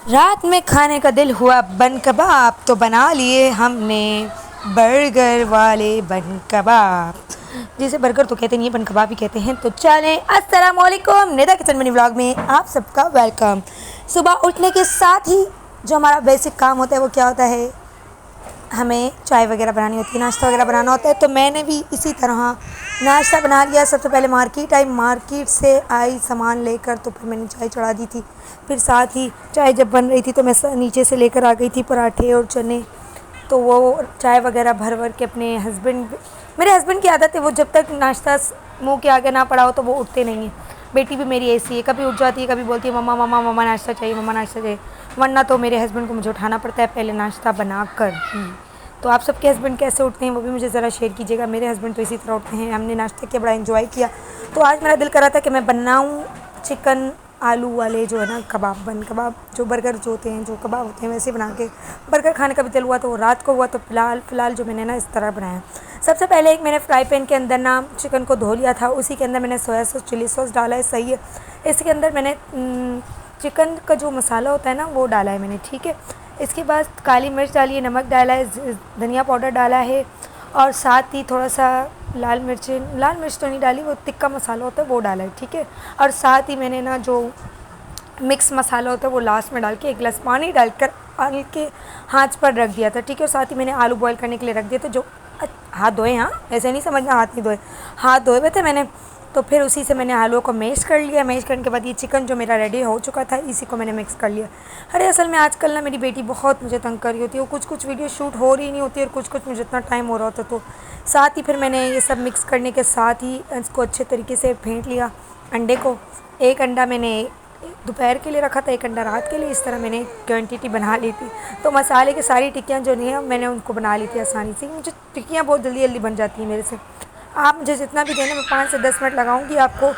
रात में खाने का दिल हुआ बन कबाब, तो बना लिए हमने बर्गर वाले बन कबाब। जिसे बर्गर तो कहते नहीं है, बन कबाब ही कहते हैं। तो चलें, अस्सलाम वालेकुम, निदा किचन मिनी व्लॉग में आप सबका वेलकम। सुबह उठने के साथ ही जो हमारा बेसिक काम होता है वो क्या होता है, हमें चाय वगैरह बनानी होती है, नाश्ता वगैरह बनाना होता है। तो मैंने भी इसी तरह नाश्ता बना लिया। सबसे पहले मार्केट आई, मार्केट से आई सामान लेकर, तो फिर मैंने चाय चढ़ा दी थी। फिर साथ ही चाय जब बन रही थी तो मैं नीचे से लेकर आ गई थी पराठे और चने। तो वो चाय वगैरह भर भर के अपने मेरे हस्बैंड की आदत है, वो जब तक नाश्ता मुँह के आगे ना पड़ा हो तो वो उठते नहीं हैं। बेटी भी मेरी ऐसी है, कभी उठ जाती है, कभी बोलती है मम्मा मम्मा मम्मा नाश्ता चाहिए, मम्मा नाश्ता चाहिए। वरना तो मेरे हस्बैंड को मुझे उठाना पड़ता है पहले नाश्ता बना कर ही। तो आप सबके हस्बैंड कैसे उठते हैं वो भी मुझे ज़रा शेयर कीजिएगा। मेरे हस्बैंड तो इसी तरह उठते हैं। हमने नाश्ते किया, बड़ा एंजॉय किया। तो आज मेरा दिल कर रहा था कि मैं बनाऊँ चिकन आलू वाले जो है ना कबाब, बन कबाब, जो बर्गर जो होते हैं, जो कबाब होते हैं वैसे बना के बर्गर खाने का भी दिल हुआ। तो रात को हुआ, तो फ़िलहाल जो मैंने ना इस तरह बनाया। सबसे पहले एक मैंने फ्राई पैन के अंदर ना चिकन को धो लिया था, उसी के अंदर मैंने सोया सॉस चिली सॉस डाला है, सही है। इसके अंदर मैंने चिकन का जो मसाला होता है ना वो डाला है मैंने, ठीक है। इसके बाद काली मिर्च डाली है, नमक डाला है, धनिया पाउडर डाला है, और साथ ही थोड़ा सा लाल मिर्च तो नहीं डाली, वो तिक्का मसाला होता है वो डाला है, ठीक है। और साथ ही मैंने ना जो मिक्स मसाला होता है वो लास्ट में डाल के एक गिलास पानी डालकर आलू के हाथ पर रख दिया था, ठीक है। और साथ ही मैंने आलू बॉईल करने के लिए रख दिया था, जो हाथ धोए, हाँ ऐसे नहीं समझना हाथ नहीं धोए, हाथ धोए हुए थे मैंने। तो फिर उसी से मैंने आलू को मैश कर लिया। मैश करने के बाद ये चिकन जो मेरा रेडी हो चुका था, इसी को मैंने मिक्स कर लिया। अरे असल में आजकल ना मेरी बेटी बहुत मुझे तंग कर रही होती है, वो कुछ वीडियो शूट हो रही नहीं होती और कुछ मुझे इतना टाइम हो रहा होता। तो साथ ही फिर मैंने ये सब मिक्स करने के साथ ही इसको अच्छे तरीके से फेंट लिया। अंडे को, एक अंडा मैंने दोपहर के लिए रखा था, एक अंडा रात के लिए, इस तरह मैंने क्वांटिटी बना ली थी। तो मसाले की सारी टिक्कियाँ जो नहीं है मैंने उनको बना ली थी आसानी से। मुझे टिक्कियाँ बहुत जल्दी जल्दी बन जाती हैं मेरे से। आप मुझे जितना भी देना, मैं 5 से 10 मिनट लगाऊंगी आपको।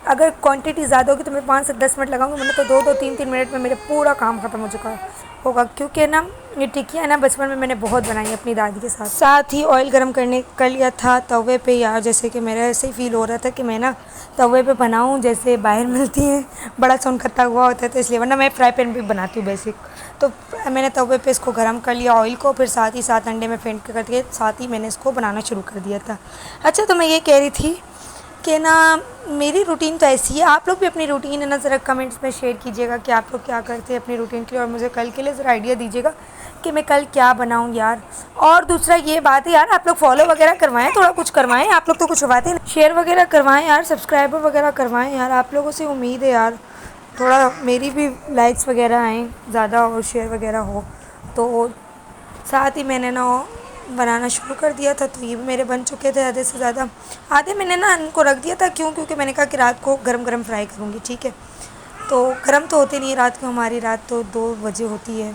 अगर क्वांटिटी ज़्यादा होगी तो मैं 5 से 10 मिनट लगाऊंगी, मैंने तो 2 3 मिनट में मेरा पूरा काम ख़त्म हो चुका होगा। क्योंकि ना ये टिक्कियाँ ना बचपन में मैंने बहुत बनाई अपनी दादी के साथ। साथ ही ऑयल गरम कर लिया था तवे पे यार, जैसे कि मेरा ऐसे ही फील हो रहा था कि मैं ना तवे पे बनाऊँ जैसे बाहर मिलती हैं, बड़ा सोनखत्ता हुआ होता है, तो इसलिए। वरना मैं फ्राई पैन भी बनाती हूँ बेसिक। तो मैंने तवे पे इसको गर्म कर लिया ऑयल को, फिर साथ ही साथ अंडे में फेंट करके साथ ही मैंने इसको बनाना शुरू कर दिया था। अच्छा, तो मैं ये कह रही थी कि ना मेरी रूटीन तो ऐसी है, आप लोग भी अपनी रूटीन है ना ज़रा कमेंट्स में शेयर कीजिएगा कि आप लोग क्या करते हैं अपनी रूटीन के लिए, और मुझे कल के लिए ज़रा आइडिया दीजिएगा कि मैं कल क्या बनाऊँ यार। और दूसरा ये बात है यार, आप लोग फॉलो वगैरह करवाएं, थोड़ा कुछ करवाएं, आप लोग तो कुछ करवाते हैं, शेयर वगैरह करवाएं यार, सब्सक्राइबर वगैरह करवाएं यार, आप लोगों से उम्मीद है यार थोड़ा मेरी भी लाइक्स वगैरह आएँ ज़्यादा और शेयर वगैरह हो। तो साथ ही मैंने ना बनाना शुरू कर दिया था। तो ये भी मेरे बन चुके थे आधे से ज़्यादा। आधे मैंने ना इनको रख दिया था, क्योंकि मैंने कहा कि रात को गरम गरम फ्राई करूँगी, ठीक है। तो गरम तो होते नहीं रात को, हमारी रात तो 2 बजे होती है।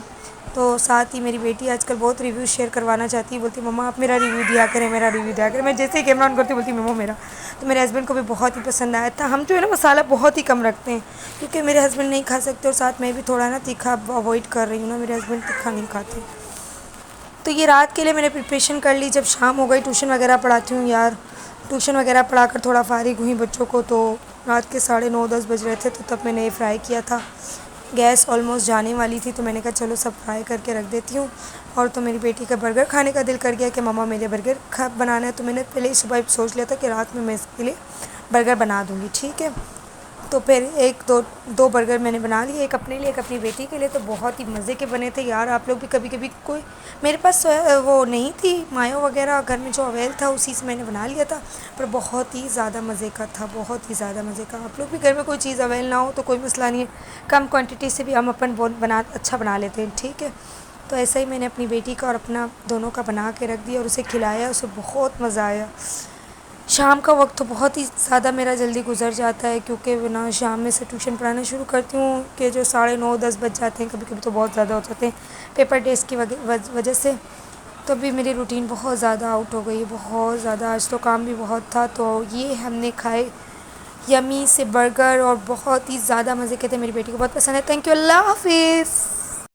तो साथ ही मेरी बेटी आजकल बहुत रिव्यू शेयर करवाना चाहती है, बोलती मम्मा आप मेरा रिव्यू दिया करें, मेरा रिव्यू दिया करें। मैं जैसे ही कैमरा ऑन करती बोलती मम्मा मेरा। तो मेरे हस्बैंड को भी बहुत ही पसंद आया था। हम जो है ना मसाला बहुत ही कम रखते हैं, क्योंकि मेरे हस्बैंड नहीं खा सकते, और साथ मैं भी थोड़ा ना तीखा अवॉइड कर रही हूँ ना, मेरे हस्बैंड तीखा नहीं खाते। तो ये रात के लिए मैंने प्रिपरेशन कर ली। जब शाम हो गई, ट्यूशन वगैरह पढ़ाती हूँ यार, ट्यूशन वगैरह पढ़ा कर थोड़ा फारिग हुई बच्चों को, तो रात के 9:30-10 बज रहे थे। तो तब मैंने ये फ्राई किया था। गैस ऑलमोस्ट जाने वाली थी, तो मैंने कहा चलो सब फ्राई करके रख देती हूँ। और तो मेरी बेटी का बर्गर खाने का दिल कर गया कि मम्मा मेरे बर्गर बनाना है। तो मैंने पहले ही सुबह सोच लिया था कि रात में मैं इसके लिए बर्गर बना दूँगी, ठीक है। तो फिर दो बर्गर मैंने बना लिए, एक अपने लिए एक अपनी बेटी के लिए। तो बहुत ही मज़े के बने थे यार। आप लोग भी कभी कभी कोई, मेरे पास वो नहीं थी मायो वगैरह, घर में जो अवेल था उसी से मैंने बना लिया था, पर बहुत ही ज़्यादा मज़े का था, बहुत ही ज़्यादा मज़े का। आप लोग भी घर में कोई चीज़ अवेल ना हो तो कोई मसला नहीं है, कम क्वान्टिटी से भी हम अच्छा बना लेते हैं, ठीक है। तो ऐसा ही मैंने अपनी बेटी का और अपना दोनों का बना के रख दिया और उसे खिलाया, उसे बहुत मज़ा आया। शाम का वक्त तो बहुत ही ज़्यादा मेरा जल्दी गुजर जाता है, क्योंकि ना शाम में से ट्यूशन पढ़ाना शुरू करती हूँ कि जो 9:30-10 बज जाते हैं, कभी कभी तो बहुत ज़्यादा हो जाते हैं पेपर टेस्ट की वजह से। तो अभी मेरी रूटीन बहुत ज़्यादा आउट हो गई है, बहुत ज़्यादा। आज तो काम भी बहुत था। तो ये हमने खाए यमी से बर्गर और बहुत ही ज़्यादा मज़े के थे। मेरी बेटी को बहुत पसंद है। थैंक यू, अल्लाह हाफिज़।